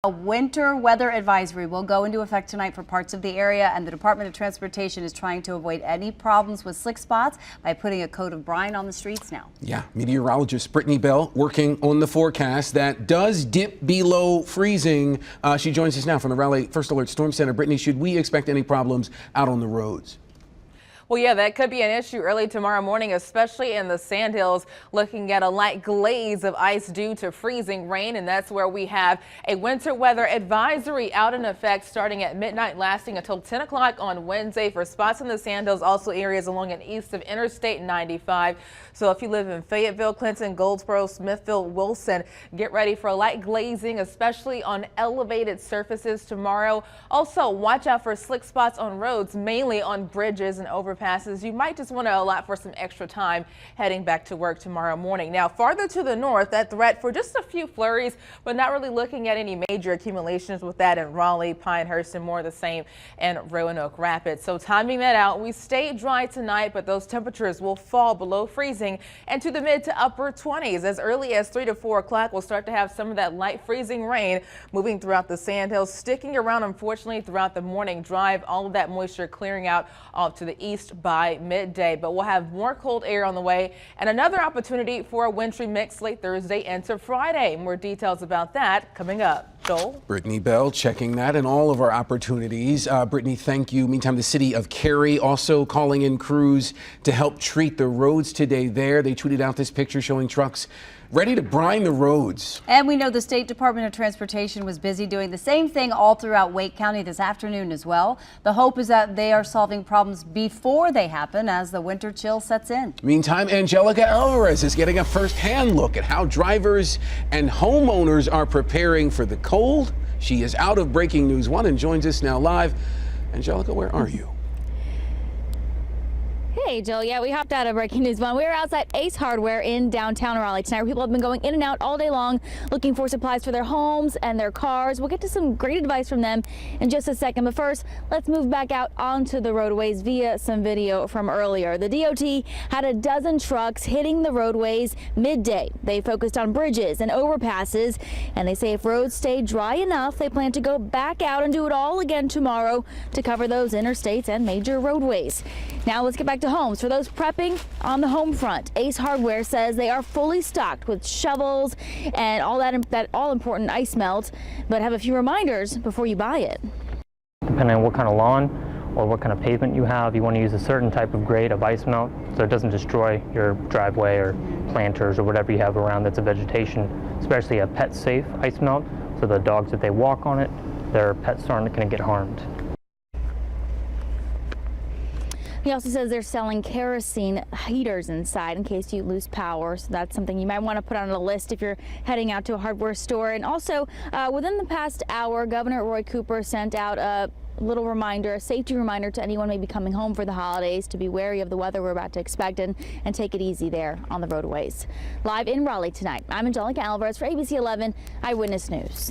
A winter weather advisory will go into effect tonight for parts of the area, and the Department of Transportation is trying to avoid any problems with slick spots by putting a coat of brine on the streets now. Yeah, meteorologist Brittany Bell working on the forecast that does dip below freezing. She joins us now from the Raleigh First Alert Storm Center. Brittany, should we expect any problems out on the roads? Well, yeah, that could be an issue early tomorrow morning, especially in the Sandhills, looking at a light glaze of ice due to freezing rain. And that's where we have a winter weather advisory out in effect starting at midnight, lasting until 10 o'clock on Wednesday for spots in the Sandhills, also areas along and east of Interstate 95. So if you live in Fayetteville, Clinton, Goldsboro, Smithfield, Wilson, get ready for light glazing, especially on elevated surfaces tomorrow. Also, watch out for slick spots on roads, mainly on bridges and overpasses. You might just want to allot for some extra time heading back to work tomorrow morning. Now, farther to the north, that threat for just a few flurries, but not really looking at any major accumulations with that in Raleigh, Pinehurst, and more the same in Roanoke Rapids. So timing that out, we stay dry tonight, but those temperatures will fall below freezing and to the mid to upper 20s. As early as 3 to 4 o'clock, we'll start to have some of that light freezing rain moving throughout the Sandhills, sticking around, unfortunately, throughout the morning drive. All of that moisture clearing out off to the east by midday, but we'll have more cold air on the way and another opportunity for a wintry mix late Thursday into Friday. More details about that coming up. Joel? Brittany Bell checking that and all of our opportunities. Brittany, thank you. Meantime, the city of Cary also calling in crews to help treat the roads today there. They tweeted out this picture showing trucks ready to brine the roads. And we know the State Department of Transportation was busy doing the same thing all throughout Wake County this afternoon as well. The hope is that they are solving problems before they happen as the winter chill sets in. Meantime, Angelica Alvarez is getting a first-hand look at how drivers and homeowners are preparing for the cold. She is out of Breaking News 1 and joins us now live. Angelica, where are you? Hey, Jill. Yeah, we hopped out of Breaking News 1. We are outside Ace Hardware in downtown Raleigh tonight, where people have been going in and out all day long looking for supplies for their homes and their cars. We'll get to some great advice from them in just a second. But first, let's move back out onto the roadways via some video from earlier. The DOT had a dozen trucks hitting the roadways midday. They focused on bridges and overpasses, and they say if roads stay dry enough, they plan to go back out and do it all again tomorrow to cover those interstates and major roadways. Now let's get back to homes. For those prepping on the home front, Ace Hardware says they are fully stocked with shovels and all that all important ice melt, but have a few reminders before you buy it. Depending on what kind of lawn or what kind of pavement you have, you want to use a certain type of grade of ice melt so it doesn't destroy your driveway or planters or whatever you have around that's a vegetation, especially a pet safe ice melt, so the dogs, if they walk on it, their pets aren't going to get harmed. He also says they're selling kerosene heaters inside in case you lose power. So that's something you might want to put on a list if you're heading out to a hardware store. And also, within the past hour, Governor Roy Cooper sent out a little reminder, a safety reminder to anyone maybe coming home for the holidays to be wary of the weather we're about to expect and take it easy there on the roadways. Live in Raleigh tonight, I'm Angelica Alvarez for ABC 11 Eyewitness News.